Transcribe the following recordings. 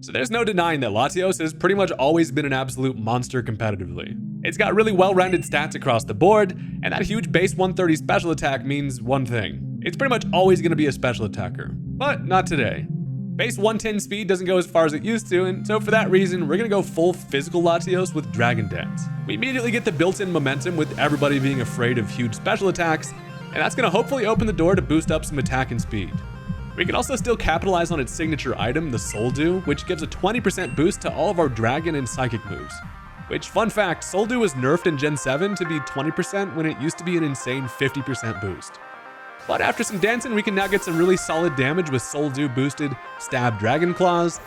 So there's no denying that Latios has pretty much always been an absolute monster competitively. It's got really well-rounded stats across the board, and that huge base 130 special attack means one thing. It's pretty much always going to be a special attacker. But not today. Base 110 speed doesn't go as far as it used to, and so for that reason, we're going to go full physical Latios with Dragon Dance. We immediately get the built-in momentum with everybody being afraid of huge special attacks, and that's going to hopefully open the door to boost up some attack and speed. We can also still capitalize on its signature item, the Soul Dew, which gives a 20% boost to all of our Dragon and Psychic moves. Which, fun fact, Soul Dew was nerfed in Gen 7 to be 20% when it used to be an insane 50% boost. But after some dancing, we can now get some really solid damage with Soul Dew boosted Stab Dragon Claws,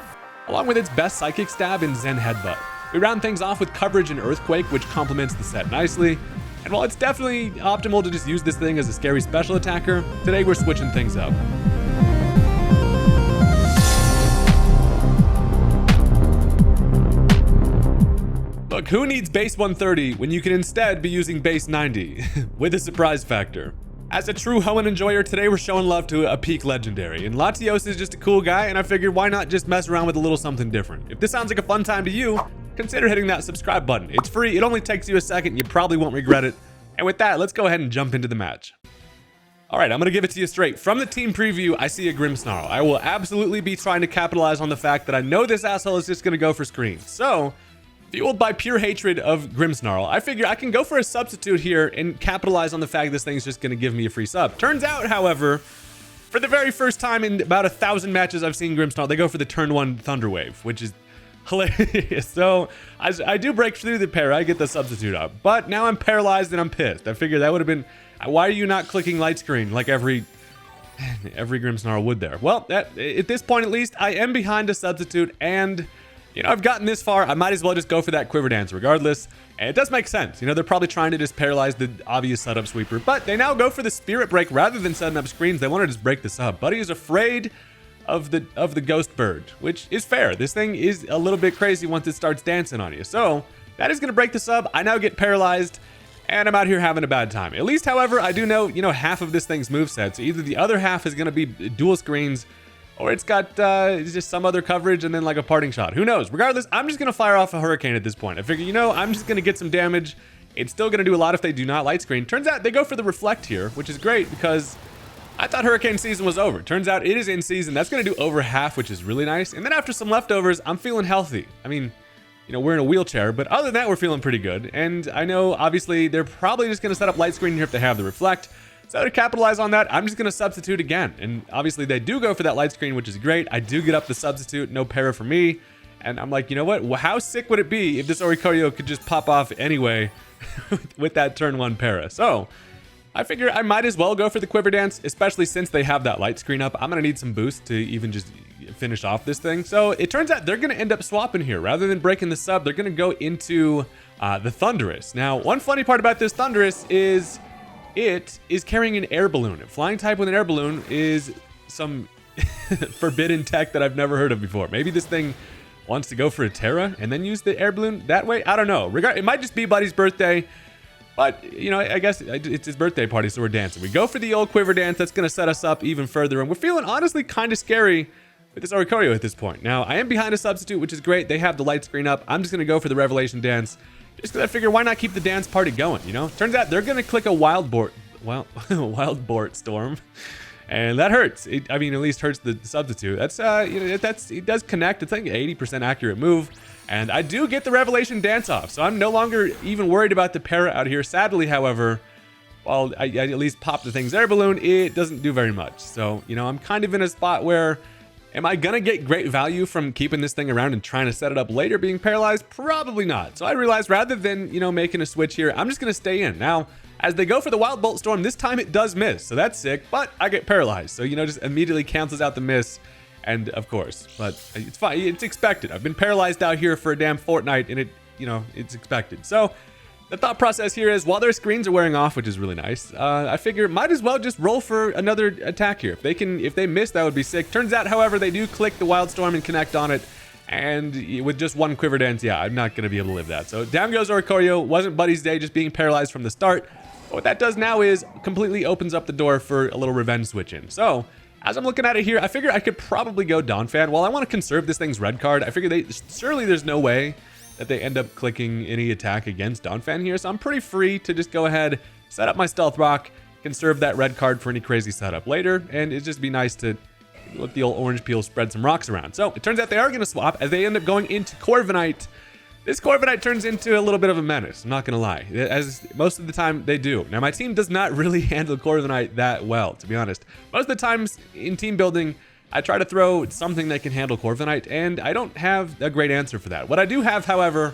along with its best Psychic Stab in Zen Headbutt. We round things off with Coverage and Earthquake, which complements the set nicely. And while it's definitely optimal to just use this thing as a scary special attacker, today we're switching things up. Look, who needs base 130 when you can instead be using base 90 with a surprise factor? As a true Hoenn enjoyer, today we're showing love to a peak legendary, and Latios is just a cool guy, and I figured why not just mess around with a little something different. If this sounds like a fun time to you, consider hitting that subscribe button. It's free, it only takes you a second, you probably won't regret it. And with that, let's go ahead and jump into the match. Alright, I'm gonna give it to you straight. From the team preview, I see a Grimmsnarl. I will absolutely be trying to capitalize on the fact that I know this asshole is just gonna go for screens. So, fueled by pure hatred of Grimmsnarl, I figure I can go for a substitute here and capitalize on the fact this thing's just going to give me a free sub. Turns out, however, for the very first time in about 1,000 matches I've seen Grimmsnarl, they go for the turn 1 Thunder Wave, which is hilarious. So I do break through the para, I get the substitute up, but now I'm paralyzed and I'm pissed. I figured that would have been, why are you not clicking light screen like every Grimmsnarl would there? Well, at this point at least, I am behind a substitute, and you know, I've gotten this far, I might as well just go for that Quiver Dance regardless. And it does make sense. You know, they're probably trying to just paralyze the obvious setup sweeper, but they now go for the Spirit Break rather than setting up screens. They want to just break the sub. Buddy is afraid of the Ghost Bird, which is fair. This thing is a little bit crazy once it starts dancing on you. So that is going to break the sub. I now get paralyzed, and I'm out here having a bad time. At least, however, I do know, you know, half of this thing's moveset. So either the other half is going to be dual screens, or it's got just some other coverage and then like a parting shot. Who knows? Regardless, I'm just going to fire off a Hurricane at this point. I figure, you know, I'm just going to get some damage. It's still going to do a lot if they do not light screen. Turns out they go for the Reflect here, which is great because I thought Hurricane season was over. Turns out it is in season. That's going to do over half, which is really nice. And then after some leftovers, I'm feeling healthy. I mean, you know, we're in a wheelchair, but other than that, we're feeling pretty good. And I know, obviously, they're probably just going to set up light screen here if they have the Reflect. So to capitalize on that, I'm just going to substitute again. And obviously they do go for that light screen, which is great. I do get up the substitute, no para for me. And I'm like, you know what? Well, how sick would it be if this Oricorio could just pop off anyway with that turn 1 para? So I figure I might as well go for the Quiver Dance, especially since they have that light screen up. I'm going to need some boost to even just finish off this thing. So it turns out they're going to end up swapping here. Rather than breaking the sub, they're going to go into the Thunderous. Now, one funny part about this Thunderous is it is carrying an air balloon. A flying type with an air balloon is some forbidden tech that I've never heard of before. Maybe this thing wants to go for a Terra and then use the air balloon that way. I don't know. It might just be Buddy's birthday, but you know, I guess it's his birthday party, so we're dancing. We go for the old Quiver Dance. That's going to set us up even further, and we're feeling honestly kind of scary with this Oricorio at this point. Now, I am behind a substitute, which is great. They have the light screen up. I'm just going to go for the Revelation Dance. Just because I figure, why not keep the dance party going, you know? Turns out they're going to click a Wild Bolt Storm, and that hurts. I mean, at least hurts the substitute. That's, you know, it does connect. It's like an 80% accurate move, and I do get the Revelation Dance off, so I'm no longer even worried about the para out here. Sadly, however, while I at least pop the thing's air balloon, it doesn't do very much. So, you know, I'm kind of in a spot where, am I gonna get great value from keeping this thing around and trying to set it up later being paralyzed? Probably not. So I realized rather than, you know, making a switch here, I'm just gonna stay in. Now, as they go for the Wild Bolt Storm, this time it does miss, so that's sick, but I get paralyzed. So, you know, just immediately cancels out the miss, and of course, but it's fine, it's expected. I've been paralyzed out here for a damn fortnight, and it, you know, it's expected. So the thought process here is, while their screens are wearing off, which is really nice, I figure might as well just roll for another attack here. If they miss, that would be sick. Turns out, however, they do click the Wild Storm and connect on it, and with just one Quiver Dance, yeah, I'm not going to be able to live that. So down goes Oricorio. Wasn't Buddy's day, just being paralyzed from the start. But what that does now is completely opens up the door for a little revenge switch in. So As I'm looking at it here, I figure I could probably go Donphan. While I want to conserve this thing's red card, I figure surely there's no way that they end up clicking any attack against Donphan here. So I'm pretty free to just go ahead, set up my Stealth Rock, conserve that red card for any crazy setup later, and it'd just be nice to let the old orange peel spread some rocks around. So it turns out they are going to swap as they end up going into Corviknight. This Corviknight turns into a little bit of a menace, I'm not going to lie, as most of the time they do. Now, my team does not really handle Corviknight that well, to be honest. Most of the times in team building, I try to throw something that can handle Corviknight, and I don't have a great answer for that. What I do have, however,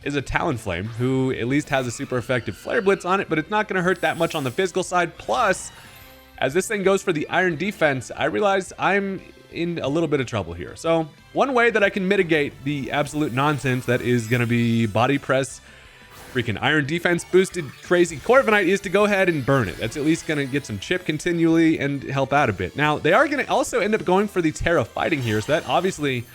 is a Talonflame, who at least has a super effective Flare Blitz on it, but it's not going to hurt that much on the physical side. Plus, as this thing goes for the Iron Defense, I realize I'm in a little bit of trouble here. So one way that I can mitigate the absolute nonsense that is going to be body press, freaking Iron Defense boosted crazy Corviknight is to go ahead and burn it. That's at least going to get some chip continually and help out a bit. Now, they are going to also end up going for the Terra Fighting here, so that obviously,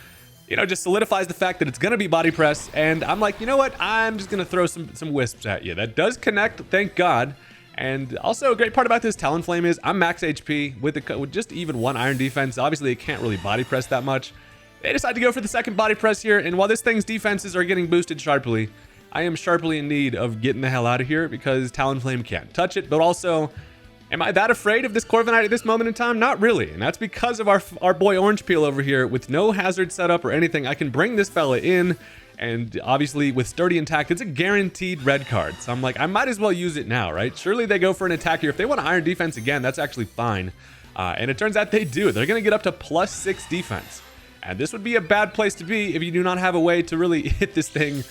you know, just solidifies the fact that it's going to be body press. And I'm like, you know what? I'm just going to throw some wisps at you. That does connect, thank God. And also a great part about this Talonflame is I'm max HP with just even one Iron Defense. Obviously, it can't really body press that much. They decide to go for the second body press here. And while this thing's defenses are getting boosted sharply, I am sharply in need of getting the hell out of here because Talonflame can't touch it. But also, am I that afraid of this Corviknight at this moment in time? Not really. And that's because of our boy Orange Peel over here. With no hazard setup or anything, I can bring this fella in. And obviously with Sturdy Intact, it's a guaranteed red card. So I'm like, I might as well use it now, right? Surely they go for an attack here. If they want to Iron Defense again, that's actually fine. And it turns out they do. They're going to get up to +6 defense. And this would be a bad place to be if you do not have a way to really hit this thing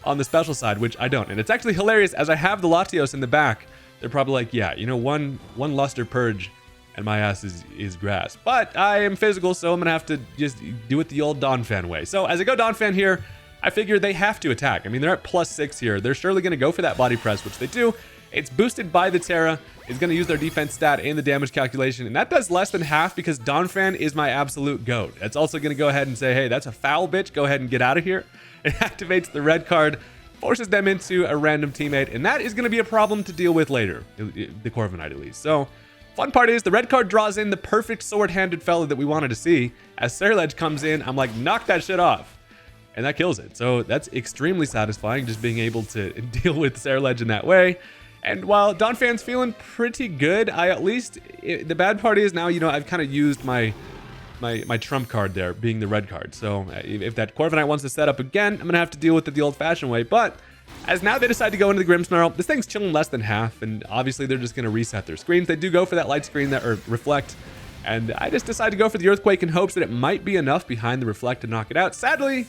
on the special side, which I don't. And it's actually hilarious as I have the Latios in the back. They're probably like, yeah, you know, one Luster Purge and my ass is grass. But I am physical, so I'm going to have to just do it the old Donphan way. So as I go Donphan here, I figure they have to attack. I mean, they're at +6 here. They're surely going to go for that body press, which they do. It's boosted by the Terra. It's going to use their defense stat and the damage calculation. And that does less than half because Donphan is my absolute goat. It's also going to go ahead and say, hey, that's a foul, bitch. Go ahead and get out of here. It activates the red card, forces them into a random teammate. And that is going to be a problem to deal with later, the Corviknight at least. So fun part is the red card draws in the perfect sword-handed fella that we wanted to see. As Serledge comes in, I'm like, knock that shit off. And that kills it. So that's extremely satisfying, just being able to deal with Serledge in that way. And while Donphan's feeling pretty good, the bad part is now, you know, I've kind of used my trump card there, being the red card. So if that Corviknight wants to set up again, I'm going to have to deal with it the old-fashioned way. But as now they decide to go into the Grimmsnarl, this thing's chilling less than half, and obviously they're just going to reset their screens. They do go for that light screen or reflect. And I just decided to go for the Earthquake in hopes that it might be enough behind the reflect to knock it out. Sadly,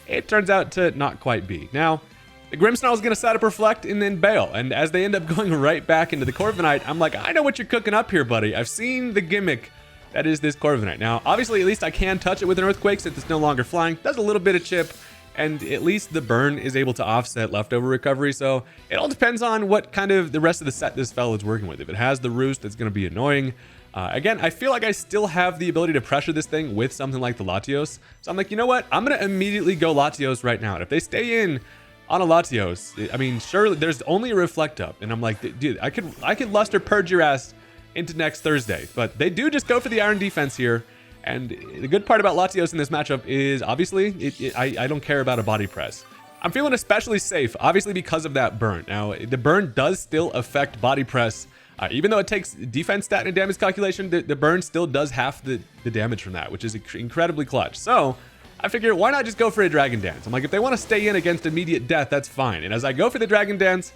it turns out to not quite be. Now, the Grimmsnarl is going to set up reflect and then bail. And as they end up going right back into the Corviknight, I'm like, I know what you're cooking up here, buddy. I've seen the gimmick that is this Corviknight. Now, obviously, at least I can touch it with an Earthquake since it's no longer flying. Does a little bit of chip, and at least the burn is able to offset leftover recovery. So it all depends on what kind of the rest of the set this fellow is working with. If it has the roost, it's going to be annoying. Again, I feel like I still have the ability to pressure this thing with something like the Latios. So I'm like, you know what? I'm going to immediately go Latios right now. And if they stay in on a Latios, I mean, surely there's only a reflect up. And I'm like, dude, I could Luster Purge your ass into next Thursday. But they do just go for the Iron Defense here. And the good part about Latios in this matchup is obviously I don't care about a body press. I'm feeling especially safe, obviously because of that burn. Now, the burn does still affect body press. Even though it takes defense stat and damage calculation, the burn still does half the damage from that, which is incredibly clutch. So I figure, why not just go for a Dragon Dance? I'm like, if they want to stay in against immediate death, that's fine. And as I go for the Dragon Dance,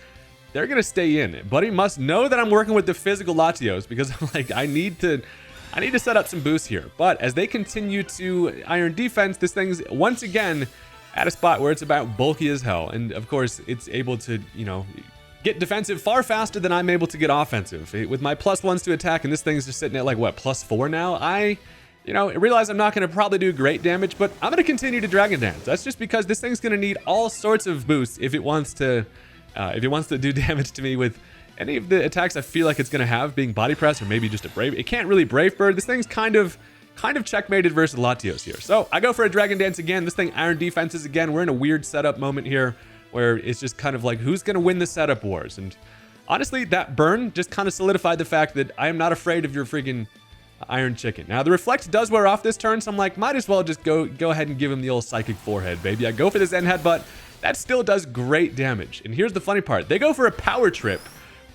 they're going to stay in. Buddy must know that I'm working with the physical Latios because I'm like, I need to set up some boosts here. But as they continue to Iron Defense, this thing's once again at a spot where it's about bulky as hell. And of course, it's able to, you know, get defensive far faster than I'm able to get offensive. With my +1s to attack, and this thing's just sitting at like, what, +4 now? I realize I'm not going to probably do great damage, but I'm going to continue to Dragon Dance. That's just because this thing's going to need all sorts of boosts if it wants to do damage to me with any of the attacks I feel like it's going to have, being Body Press or maybe just a Brave. It can't really Brave Bird. This thing's kind of checkmated versus Latios here. So I go for a Dragon Dance again. This thing Iron Defenses again. We're in a weird setup moment here, where it's just kind of like, who's going to win the setup wars? And honestly, that burn just kind of solidified the fact that I am not afraid of your freaking Iron Chicken. Now, the Reflect does wear off this turn, so I'm like, might as well just go ahead and give him the old Psychic Forehead, baby. I go for the Zen Headbutt. That still does great damage. And here's the funny part. They go for a Power Trip,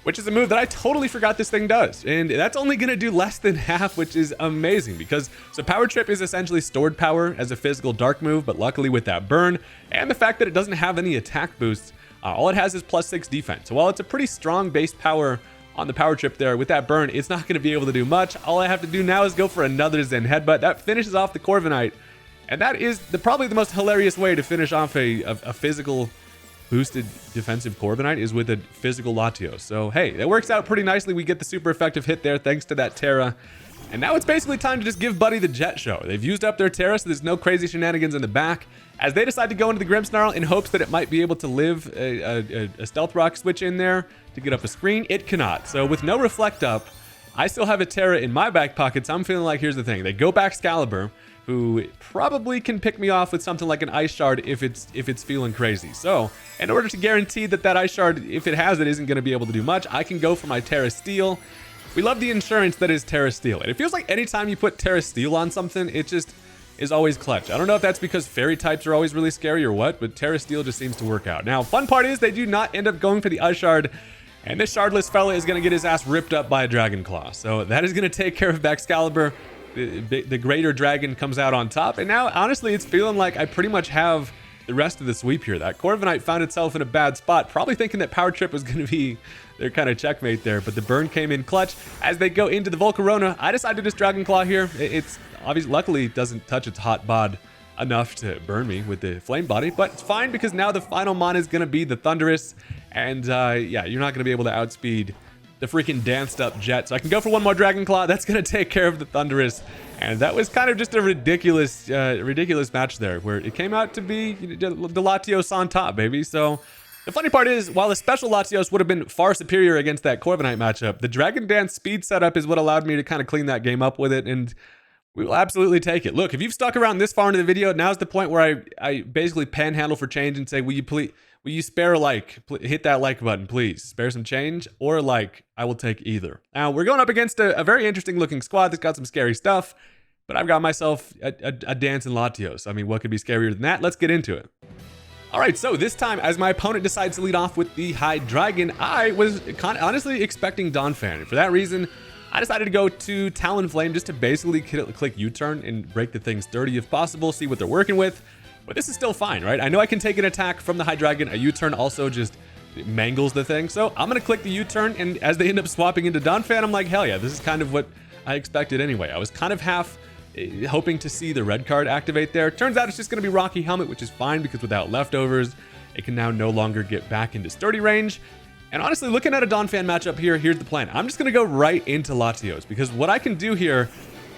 which is a move that I totally forgot this thing does. And that's only going to do less than half, which is amazing because so Power Trip is essentially stored power as a physical dark move, but luckily with that burn and the fact that it doesn't have any attack boosts, all it has is +6 defense. So while it's a pretty strong base power on the Power Trip there, with that burn, it's not going to be able to do much. All I have to do now is go for another Zen Headbutt. That finishes off the Corviknight. And that is probably the most hilarious way to finish off a physical boosted defensive Corviknight is with a physical Latios. So hey, that works out pretty nicely. We get the super effective hit there thanks to that Terra. And now it's basically time to just give Buddy the Jet Show. They've used up their Terra, so there's no crazy shenanigans in the back. As they decide to go into the Grimmsnarl in hopes that it might be able to live a Stealth Rock switch in there to get up a screen, it cannot. So with no Reflect up, I still have a Terra in my back pocket, so I'm feeling like, here's the thing. They go back Excalibur, who probably can pick me off with something like an Ice Shard if it's feeling crazy. So in order to guarantee that Ice Shard, if it has it, isn't going to be able to do much, I can go for my Terra Steel. We love the insurance that is Terra Steel. And it feels like anytime you put Terra Steel on something, it just is always clutch. I don't know if that's because fairy types are always really scary or what, but Terra Steel just seems to work out. Now, fun part is they do not end up going for the Ice Shard, and this Shardless fella is going to get his ass ripped up by a Dragon Claw. So that is going to take care of Excalibur. The greater dragon comes out on top, and now honestly it's feeling like I pretty much have the rest of the sweep here. That Corviknight found itself in a bad spot, probably thinking that Power Trip was going to be their kind of checkmate there, but the burn came in clutch. As they go into the Volcarona, I decided to just Dragon Claw here. It's obviously, luckily it doesn't touch its hot bod enough to burn me with the flame body, but it's fine because now the final mon is going to be the Thunderous, and yeah, you're not going to be able to outspeed the freaking danced up jet. So I can go for one more Dragon Claw. That's going to take care of the Thunderous. And that was kind of just a ridiculous match there, where it came out to be the Latios on top, baby. So the funny part is, while the special Latios would have been far superior against that Corviknight matchup, the Dragon Dance speed setup is what allowed me to kind of clean that game up with it. And we will absolutely take it. Look, if you've stuck around this far into the video, now's the point where I basically panhandle for change and say, will you spare a like? Hit that like button, please. Spare some change or a like. I will take either. Now, we're going up against a very interesting looking squad that's got some scary stuff, but I've got myself a dancing Latios. I mean, what could be scarier than that? Let's get into it. All right, so this time, as my opponent decides to lead off with the Hydreigon, I was honestly expecting Donphan. And for that reason, I decided to go to Talonflame just to basically click U-turn and break the things dirty if possible, see what they're working with. But this is still fine, right? I know I can take an attack from the Hydreigon. A U-turn also just mangles the thing. So I'm going to click the U-turn, and as they end up swapping into Donphan, I'm like, hell yeah, this is kind of what I expected anyway. I was kind of half hoping to see the red card activate there. Turns out it's just going to be Rocky Helmet, which is fine because without leftovers, it can now no longer get back into sturdy range. And honestly, looking at a Donphan matchup here, here's the plan. I'm just going to go right into Latios because what I can do here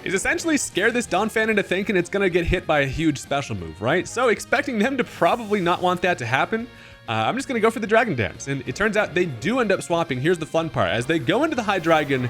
is essentially scare this Donphan into thinking it's going to get hit by a huge special move, right? So expecting them to probably not want that to happen, I'm just going to go for the Dragon Dance. And it turns out they do end up swapping. Here's the fun part. As they go into the Hydreigon,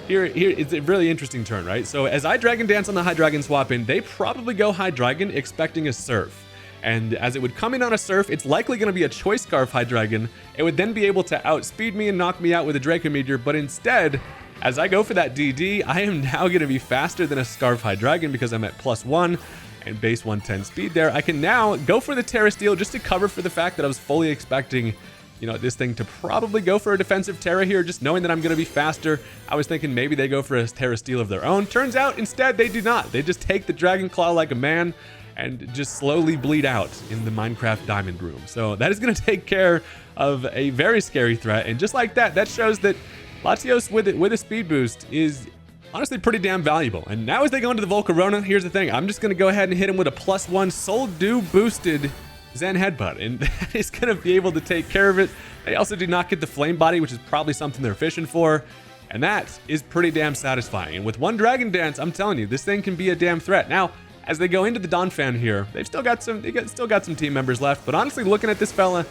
here it's a really interesting turn, right? So as I Dragon Dance on the Hydreigon swap in, they probably go Hydreigon expecting a Surf. And as it would come in on a Surf, it's likely going to be a Choice Scarf Hydreigon. It would then be able to outspeed me and knock me out with a Draco Meteor, but instead, as I go for that DD, I am now going to be faster than a Scarf Hydreigon because I'm at +1 and base 110 speed there. I can now go for the Terra Steel just to cover for the fact that I was fully expecting, you know, this thing to probably go for a defensive Terra here, just knowing that I'm going to be faster. I was thinking maybe they go for a Terra Steel of their own. Turns out, instead, they do not. They just take the Dragon Claw like a man and just slowly bleed out in the Minecraft Diamond Room. So that is going to take care of a very scary threat. And just like that, that shows that Latios with a speed boost is honestly pretty damn valuable. And now as they go into the Volcarona, here's the thing. I'm just going to go ahead and hit him with a +1 Soul Dew boosted Zen Headbutt, and that is going to be able to take care of it. They also do not get the Flame Body, which is probably something they're fishing for, and that is pretty damn satisfying. And with one Dragon Dance, I'm telling you, this thing can be a damn threat. Now, as they go into the Donphan here, they've still got some team members left, but honestly, looking at this fella,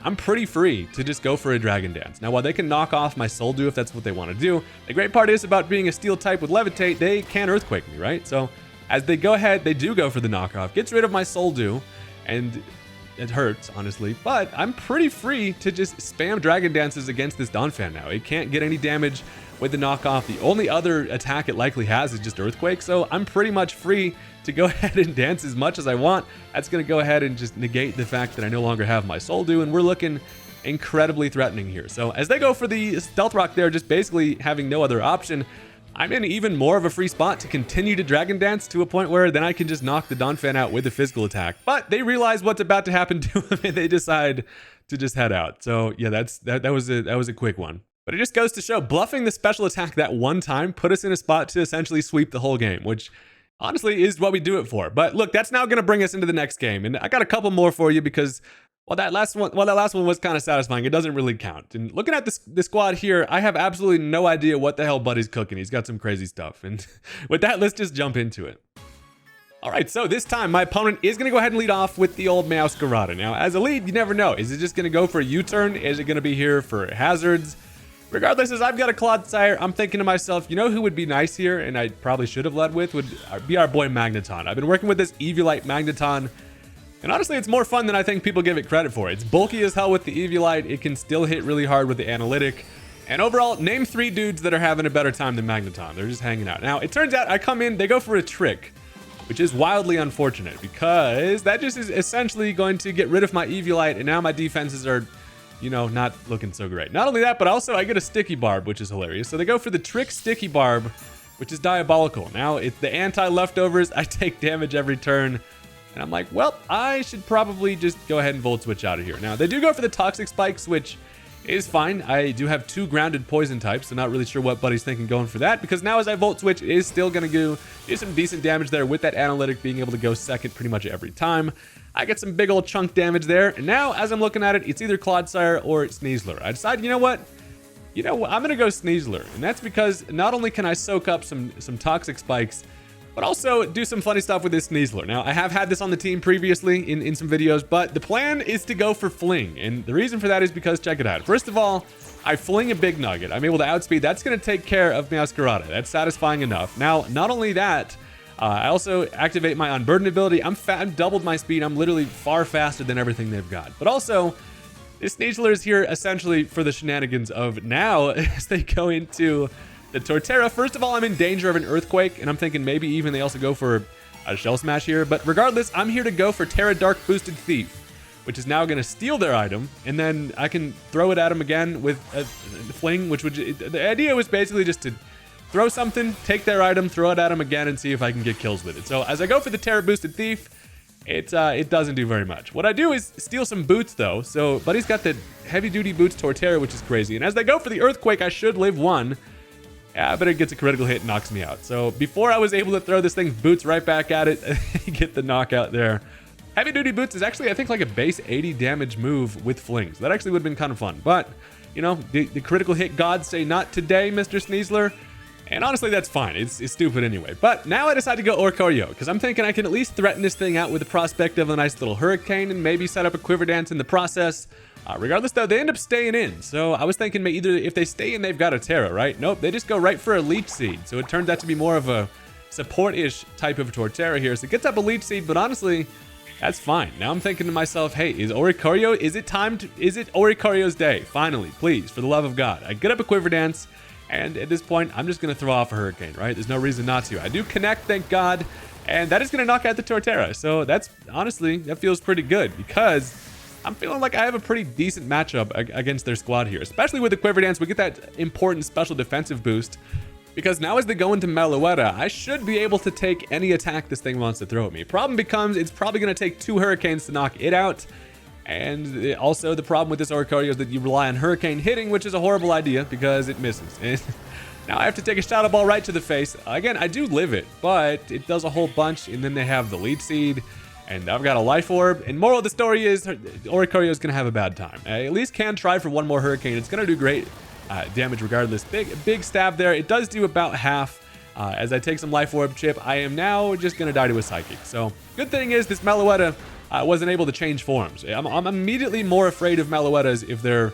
I'm pretty free to just go for a Dragon Dance. Now, while they can knock off my Soul Dew if that's what they want to do, the great part is about being a Steel type with Levitate, they can Earthquake me, right? So as they go ahead, they do go for the knockoff, gets rid of my Soul Dew, and it hurts, honestly, but I'm pretty free to just spam Dragon Dances against this Donphan now. It can't get any damage with the knockoff. The only other attack it likely has is just Earthquake, so I'm pretty much free to go ahead and dance as much as I want. That's going to go ahead and just negate the fact that I no longer have my Soul Dew, and we're looking incredibly threatening here. So as they go for the Stealth Rock there, just basically having no other option, I'm in even more of a free spot to continue to Dragon Dance to a point where then I can just knock the Donphan out with a physical attack. But they realize what's about to happen to him and they decide to just head out. So yeah, that was a quick one. But it just goes to show bluffing the special attack that one time put us in a spot to essentially sweep the whole game, which honestly is what we do it for. But look, that's now going to bring us into the next game. And I got a couple more for you because that last one was kind of satisfying. It doesn't really count. And looking at the squad here, I have absolutely no idea what the hell Buddy's cooking. He's got some crazy stuff. And with that, let's just jump into it. All right, so this time my opponent is going to go ahead and lead off with the old Meowscarada. Now, as a lead, you never know. Is it just going to go for a U-turn? Is it going to be here for hazards? Regardless, as I've got a Clodsire, I'm thinking to myself, you know who would be nice here, and I probably should have led with, would be our boy Magneton. I've been working with this Eviolite Magneton, and honestly, it's more fun than I think people give it credit for. It's bulky as hell with the Eviolite. It can still hit really hard with the Analytic. And overall, name 3 dudes that are having a better time than Magneton. They're just hanging out. Now, it turns out I come in, they go for a trick, which is wildly unfortunate because that just is essentially going to get rid of my Eviolite, and now my defenses are, you know, not looking so great. Not only that, but also I get a Sticky Barb, which is hilarious. So they go for the trick Sticky Barb, which is diabolical. Now, it's the anti-leftovers. I take damage every turn. And I'm like, well, I should probably just go ahead and Volt Switch out of here. Now, they do go for the Toxic Spikes, which is fine. I do have 2 grounded poison types, so not really sure what Buddy's thinking going for that, because now as I Volt Switch, it is still going to do some decent damage there with that Analytic being able to go second pretty much every time. I get some big old chunk damage there, and now as I'm looking at it, it's either Clodsire or it's Sneezler. I decided, you know what? I'm going to go Sneezler, and that's because not only can I soak up some Toxic Spikes, but also do some funny stuff with this Sneezler. Now, I have had this on the team previously in some videos, but the plan is to go for Fling. And the reason for that is because, check it out. First of all, I fling a big nugget. I'm able to outspeed. That's going to take care of Meowscarada. That's satisfying enough. Now, not only that, I also activate my Unburden ability. I'm doubled my speed. I'm literally far faster than everything they've got. But also, this Sneezler is here essentially for the shenanigans of now as they go into the Torterra. First of all, I'm in danger of an Earthquake, and I'm thinking maybe even they also go for a Shell Smash here. But regardless, I'm here to go for Terra Dark Boosted Thief, which is now going to steal their item, and then I can throw it at them again with a Fling, the idea was basically just to throw something, take their item, throw it at them again, and see if I can get kills with it. So as I go for the Terra Boosted Thief, it doesn't do very much. What I do is steal some boots, though. So Buddy's got the heavy-duty boots Torterra, which is crazy. And as they go for the Earthquake, I should live 1. Yeah, but it gets a critical hit and knocks me out. So before I was able to throw this thing's boots right back at it, get the knockout there. Heavy Duty Boots is actually, I think, like a base 80 damage move with flings. That actually would have been kind of fun. But, you know, the critical hit gods say not today, Mr. Sneezler. And honestly, that's fine. It's stupid anyway. But now I decide to go Oricorio, because I'm thinking I can at least threaten this thing out with the prospect of a nice little Hurricane and maybe set up a Quiver Dance in the process. Regardless, though, they end up staying in. So I was thinking maybe either if they stay in, they've got a Terra, right? Nope, they just go right for a Leech Seed. So it turns out to be more of a support-ish type of Torterra here. So it gets up a Leech Seed, but honestly, that's fine. Now I'm thinking to myself, hey, is it Oricorio's day? Finally, please, for the love of God. I get up a Quiver Dance, and at this point, I'm just going to throw off a Hurricane, right? There's no reason not to. I do connect, thank God, and that is going to knock out the Torterra. So that's, honestly, that feels pretty good, because I'm feeling like I have a pretty decent matchup against their squad here, especially with the Quiver Dance. We get that important special defensive boost, because now as they go into Meloetta, I should be able to take any attack this thing wants to throw at me. Problem becomes, it's probably going to take 2 Hurricanes to knock it out. And also the problem with this Oricorio is that you rely on Hurricane hitting, which is a horrible idea because it misses. And now I have to take a Shadow Ball right to the face. Again, I do live it, but it does a whole bunch. And then they have the Leech Seed, and I've got a Life Orb. And moral of the story is Oricorio is going to have a bad time. I at least can try for 1 more Hurricane. It's going to do great damage regardless. Big stab there. It does do about half. As I take some Life Orb chip, I am now just going to die to a Psychic. So good thing is this Meloetta wasn't able to change forms. I'm immediately more afraid of Meloettas if they're,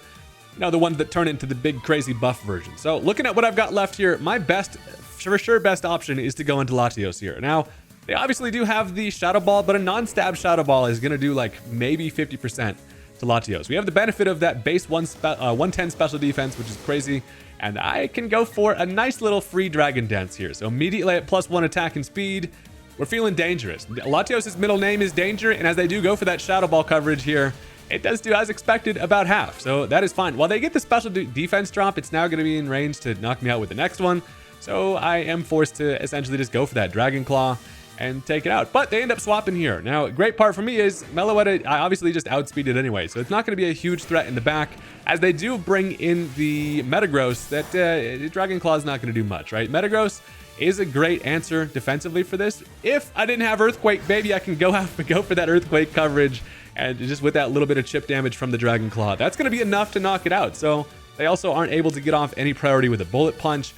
you know, the ones that turn into the big crazy buff version. So looking at what I've got left here, my for sure best option is to go into Latios here. Now, they obviously do have the Shadow Ball, but a non-stab Shadow Ball is going to do like maybe 50%. to Latios. We have the benefit of that base 110 special defense, which is crazy. And I can go for a nice little free Dragon Dance here. So immediately at +1 attack and speed, we're feeling dangerous. Latios' middle name is Danger, and as they do go for that Shadow Ball coverage here, it does do, as expected, about half. So that is fine. While they get the special defense drop, it's now going to be in range to knock me out with the next one. So I am forced to essentially just go for that Dragon Claw and take it out. But they end up swapping here. Now, a great part for me is Meloetta, I obviously just outspeeded anyway, so it's not going to be a huge threat in the back, as they do bring in the Metagross. That Dragon Claw is not going to do much, right? Metagross is a great answer defensively for this. If I didn't have Earthquake, baby, I can go for that Earthquake coverage, and just with that little bit of chip damage from the Dragon Claw, that's going to be enough to knock it out. So they also aren't able to get off any priority with a Bullet Punch.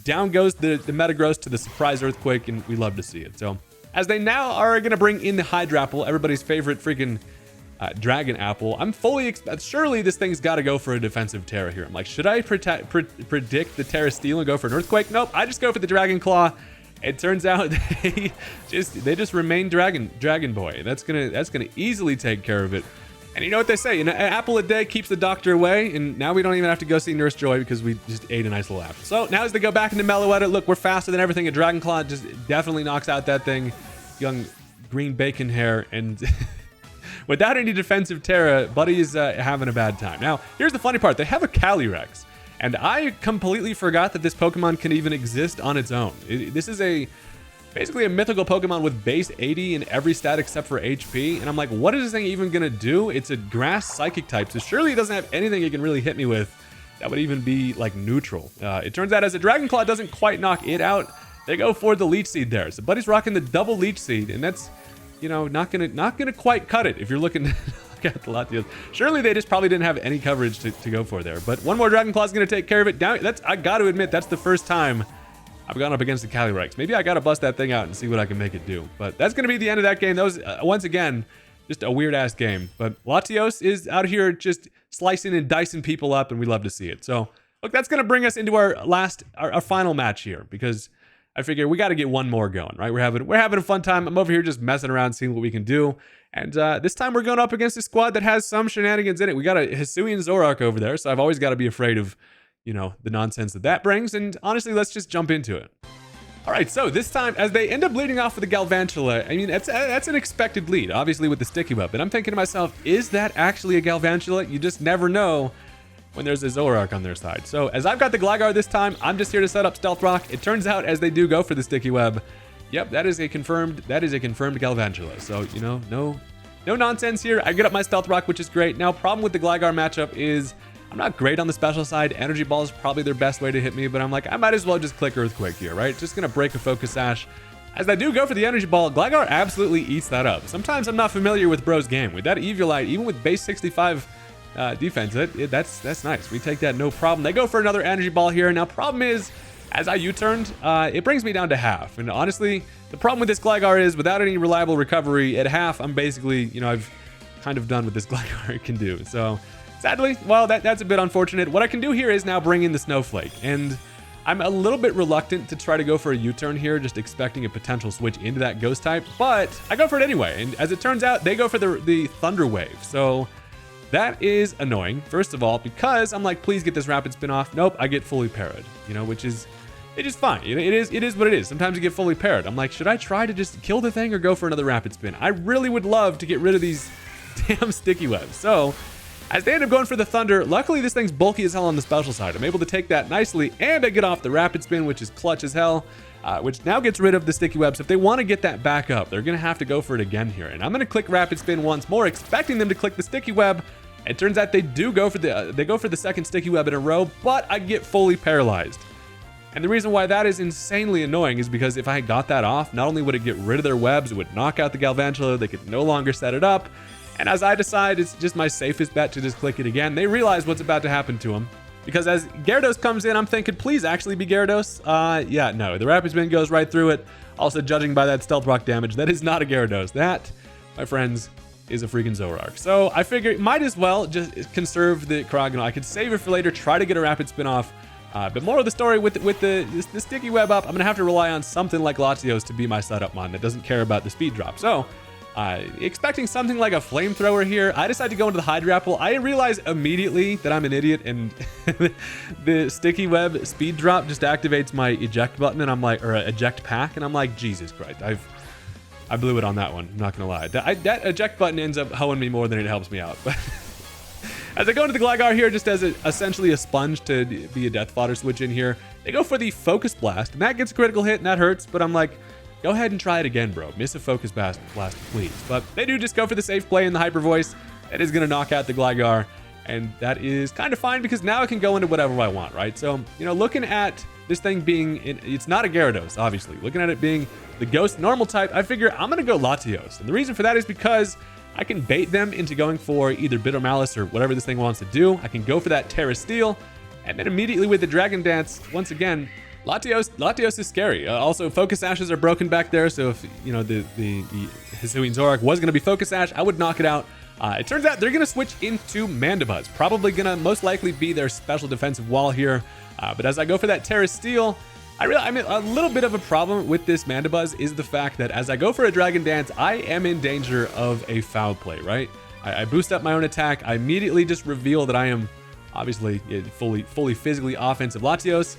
Down goes the Metagross to the surprise Earthquake, and we love to see it. So as they now are going to bring in the Hydrapple, everybody's favorite freaking Dragon Apple, I'm fully surely this thing's got to go for a defensive Terra here. I'm like, should I predict the Terra Steel and go for an Earthquake? Nope, I just go for the Dragon Claw. It turns out they just remain Dragon Boy. That's gonna easily take care of it. And you know what they say, an apple a day keeps the doctor away, and now we don't even have to go see Nurse Joy because we just ate a nice little apple. So now as they go back into Meloetta, look, we're faster than everything. A Dragon Claw just definitely knocks out that thing. Young green bacon hair, and without any defensive Terra, Buddy is having a bad time. Now, here's the funny part. They have a Calyrex, and I completely forgot that this Pokemon can even exist on its own. This is basically a mythical Pokemon with base 80 in every stat except for HP. And I'm like, what is this thing even going to do? It's a grass psychic type, so surely it doesn't have anything it can really hit me with that would even be like neutral. It turns out as a Dragon Claw doesn't quite knock it out, they go for the Leech Seed there. So Buddy's rocking the double Leech Seed, and that's, you know, not gonna quite cut it if you're looking look at the Latios. Surely they just probably didn't have any coverage to go for there. But one more Dragon Claw is gonna take care of it. I got to admit, that's the first time I've gone up against the Calyrex. Maybe I gotta bust that thing out and see what I can make it do. But that's gonna be the end of that game. That was once again just a weird ass game. But Latios is out here just slicing and dicing people up, and we love to see it. So look, that's gonna bring us into our final match here, because I figure we got to get one more going, right? We're having a fun time. I'm over here just messing around, seeing what we can do. And this time we're going up against a squad that has some shenanigans in it. We got a Hisuian Zoroark over there, so I've always got to be afraid of, you know, the nonsense that brings. And honestly, let's just jump into it. All right, so this time, as they end up leading off with the Galvantula, I mean, that's an expected lead, obviously, with the Sticky Web. And I'm thinking to myself, is that actually a Galvantula? You just never know when there's a Zoroark on their side. So as I've got the Gligar this time, I'm just here to set up Stealth Rock. It turns out as they do go for the Sticky Web, yep, that is a confirmed Galvantula. So, you know, no nonsense here. I get up my Stealth Rock, which is great. Now, problem with the Gligar matchup is I'm not great on the special side. Energy Ball is probably their best way to hit me, but I'm like, I might as well just click Earthquake here, right? Just gonna break a Focus Sash. As I do go for the Energy Ball, Gligar absolutely eats that up. Sometimes I'm not familiar with Bro's game. With that Eviolite, even with base 65 defense, that's nice. We take that no problem. They go for another Energy Ball here. Now, problem is, as I U-turned, it brings me down to half. And honestly, the problem with this Gligar is without any reliable recovery at half, I'm basically, you know, I've kind of done what this Gligar can do. So sadly, well, that's a bit unfortunate. What I can do here is now bring in the Snowflake. And I'm a little bit reluctant to try to go for a U-turn here, just expecting a potential switch into that Ghost type, but I go for it anyway. And as it turns out, they go for the Thunder Wave. So that is annoying, first of all, because I'm like, please get this Rapid Spin off. Nope, I get fully parried, you know, which is, it is fine. It is what it is. Sometimes you get fully parried. I'm like, should I try to just kill the thing or go for another Rapid Spin? I really would love to get rid of these damn Sticky Webs. So as they end up going for the Thunder, luckily this thing's bulky as hell on the special side. I'm able to take that nicely, and I get off the Rapid Spin, which is clutch as hell, which now gets rid of the Sticky Webs. If they want to get that back up, they're going to have to go for it again here. And I'm going to click Rapid Spin once more, expecting them to click the Sticky Web. It turns out they do go for the second Sticky Web in a row, but I get fully paralyzed. And the reason why that is insanely annoying is because if I had got that off, not only would it get rid of their webs, it would knock out the Galvantula, they could no longer set it up. And as I decide it's just my safest bet to just click it again, they realize what's about to happen to them. Because as Gyarados comes in, I'm thinking, please actually be Gyarados. Yeah, no, the Rapid Spin goes right through it. Also, judging by that Stealth Rock damage, that is not a Gyarados. That, my friends, is a freaking Zoroark. So I figured might as well just conserve the Cryogonal. I could save it for later, try to get a Rapid Spin off. But more of the story with the Sticky Web up, I'm going to have to rely on something like Latios to be my setup mon that doesn't care about the speed drop. So Expecting something like a flamethrower here. I decide to go into the Hydra Apple. I realize immediately that I'm an idiot, and the sticky web speed drop just activates my eject button, and I'm like, or eject pack, and I'm like, Jesus Christ, I blew it on that one. I'm not gonna lie. That eject button ends up hoeing me more than it helps me out. But as I go into the Gligar here, just as essentially a sponge to be a death fodder switch in here, they go for the Focus Blast, and that gets a critical hit, and that hurts, but I'm like, go ahead and try it again, bro. Miss a Focus Blast, please. But they do just go for the safe play in the Hyper Voice. That is going to knock out the Gligar, and that is kind of fine because now I can go into whatever I want, right? So, you know, looking at this thing being, it's not a Gyarados, obviously. Looking at it being the Ghost normal type, I figure I'm going to go Latios. And the reason for that is because I can bait them into going for either Bitter Malice or whatever this thing wants to do. I can go for that Terra Steel, and then immediately with the Dragon Dance, once again, Latios is scary. Also, Focus Ashes are broken back there, so if, you know, the Hisuian Zoroark was going to be Focus Ash, I would knock it out. It turns out they're going to switch into Mandibuzz. Probably going to most likely be their special defensive wall here. But as I go for that Terra Steel, I mean, a little bit of a problem with this Mandibuzz is the fact that as I go for a Dragon Dance, I am in danger of a foul play, right? I boost up my own attack. I immediately just reveal that I am obviously fully physically offensive Latios.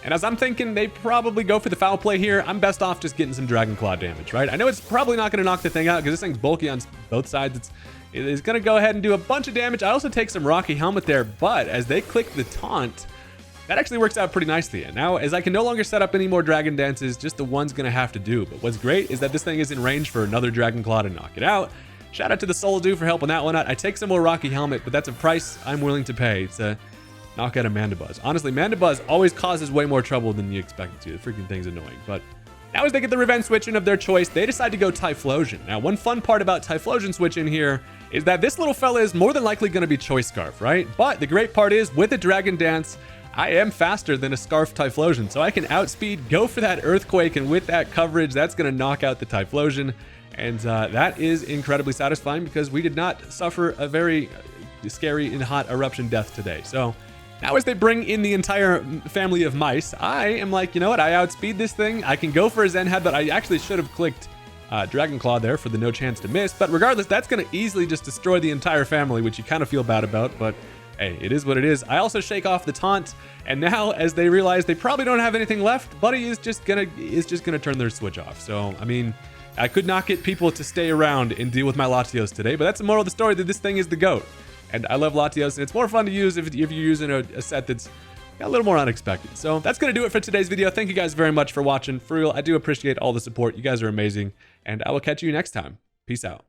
And as I'm thinking, they probably go for the foul play here. I'm best off just getting some Dragon Claw damage, right? I know it's probably not going to knock the thing out because this thing's bulky on both sides. It is going to go ahead and do a bunch of damage. I also take some Rocky Helmet there, but as they click the taunt, that actually works out pretty nicely. And now, as I can no longer set up any more Dragon Dances, just the one's going to have to do. But what's great is that this thing is in range for another Dragon Claw to knock it out. Shout out to the Soul Dew for helping that one out. I take some more Rocky Helmet, but that's a price I'm willing to pay to knock out a Mandibuzz. Honestly, Mandibuzz always causes way more trouble than you expect it to. The freaking thing's annoying. But now as they get the revenge switch in of their choice, they decide to go Typhlosion. Now, one fun part about Typhlosion switch in here is that this little fella is more than likely going to be Choice Scarf, right? But the great part is, with a Dragon Dance, I am faster than a Scarf Typhlosion, so I can outspeed, go for that Earthquake, and with that coverage, that's going to knock out the Typhlosion. And that is incredibly satisfying because we did not suffer a very scary and hot eruption death today. So now as they bring in the entire family of mice, I am like, you know what? I outspeed this thing. I can go for a Zen Head, but I actually should have clicked Dragon Claw there for the no chance to miss. But regardless, that's going to easily just destroy the entire family, which you kind of feel bad about. But hey, it is what it is. I also shake off the taunt, and now as they realize they probably don't have anything left, Buddy is just gonna turn their switch off. So I mean, I could not get people to stay around and deal with my Latios today, but that's the moral of the story, that this thing is the GOAT. And I love Latios, and it's more fun to use if you're using a set that's a little more unexpected. So that's going to do it for today's video. Thank you guys very much for watching. For real, I do appreciate all the support. You guys are amazing, and I will catch you next time. Peace out.